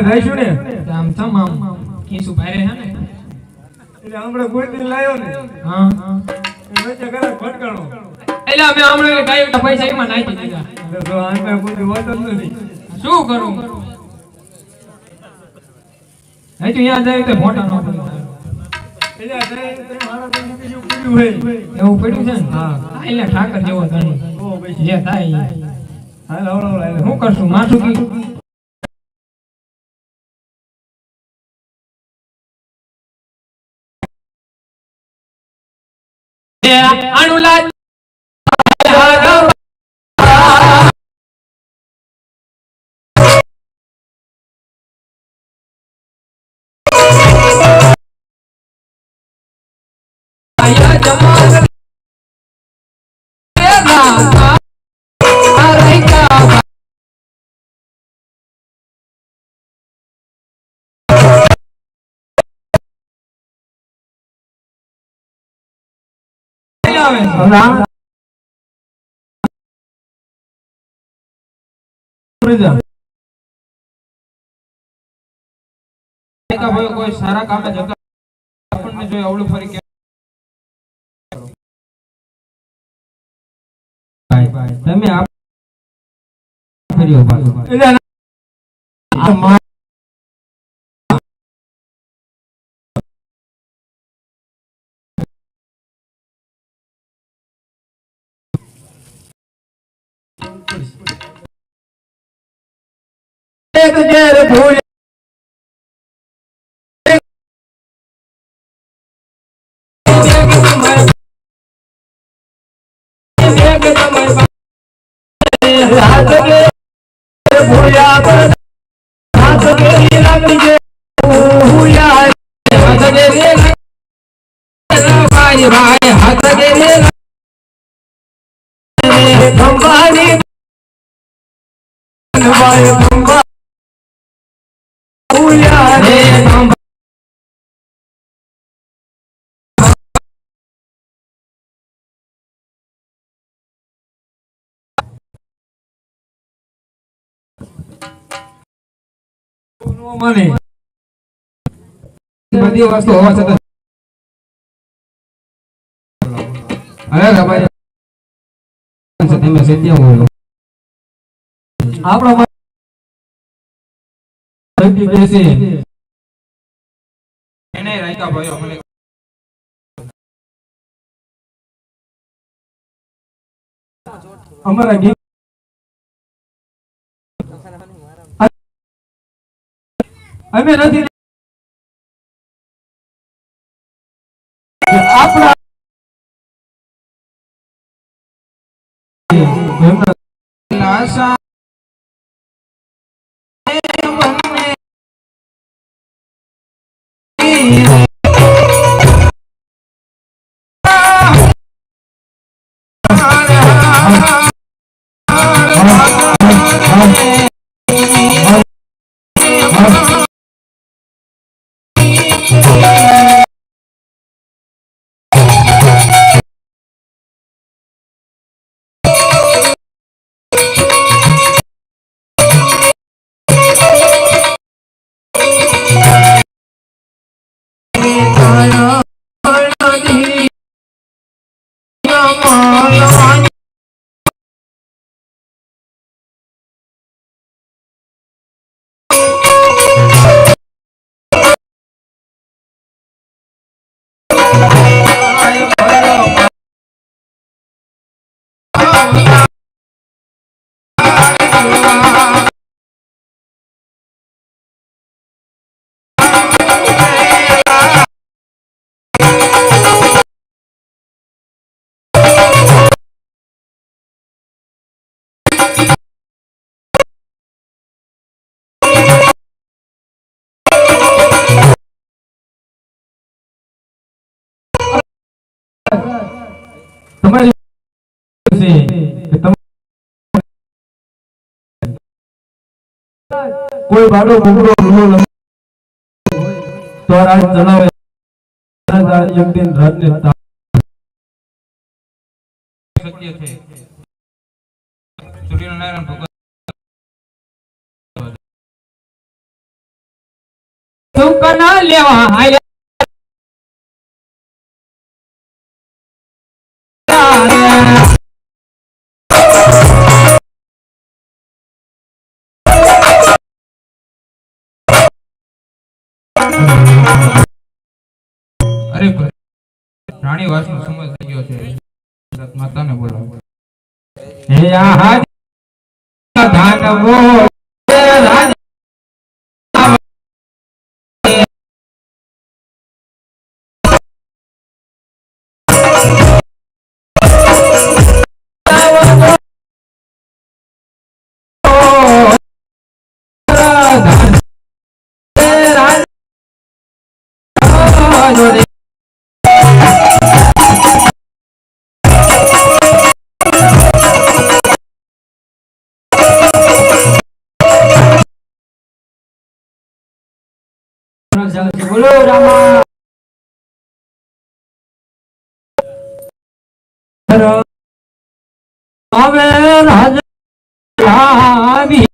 રહીશું ને આમ તમામ કીસુ ભારે હે ને એટલે આપણે કોઈ દિન લાયો ને હા એ વચ્ચે કરે ફટકાણો એટલે અમે હમણાં ગાયો પૈસા એમાં નાખી દીધા એટલે તો આને કોઈ વાત જ નથી શું કરું હે તો યાદ આવી તો ફોટા નો એટલે આ તે મારા તો બીજું પડ્યું હોય એવું પડ્યું છે ને હા એટલે ઠાકર જેવો ધણી ઓ ભાઈ જે થાય હાલ આવડો લાય હું કરશું માથું કી અનુલા કોઈ સારા કામે જતા આપણને જોઈ આવડું ફરી કે તમે આપ ફર્યો પાછો એક જેર ભૂલ હાથ કે ભૂયા પર હાથ કે લાગી ભૂયા હાથ કે ભાઈ ભાઈ હાથ કે ખંભાની ભાઈ ખંભા ભૂયા રે ખંભા મને બધી વસ્તુ હોવા છતાં અરે રબાઈ તમે સત્યા બોલો આપણો બેસી એને રાખ્યા ભાઈઓ મને અમારા ગીત અમે નથી આપણા આશા તમારી કોઈ બાળો મોકળો તો રાજ જણાવે એક દિન રાજને સત્ય છે સૂર્યનારાયણ ભગવાન સુખ ના લેવા આયા અરે રાણી વાસ નો સમય થઈ ગયો છે માતાને બોલાવો હે આ ધાન વો રાજ બોલો રામા હવે રાજા આવી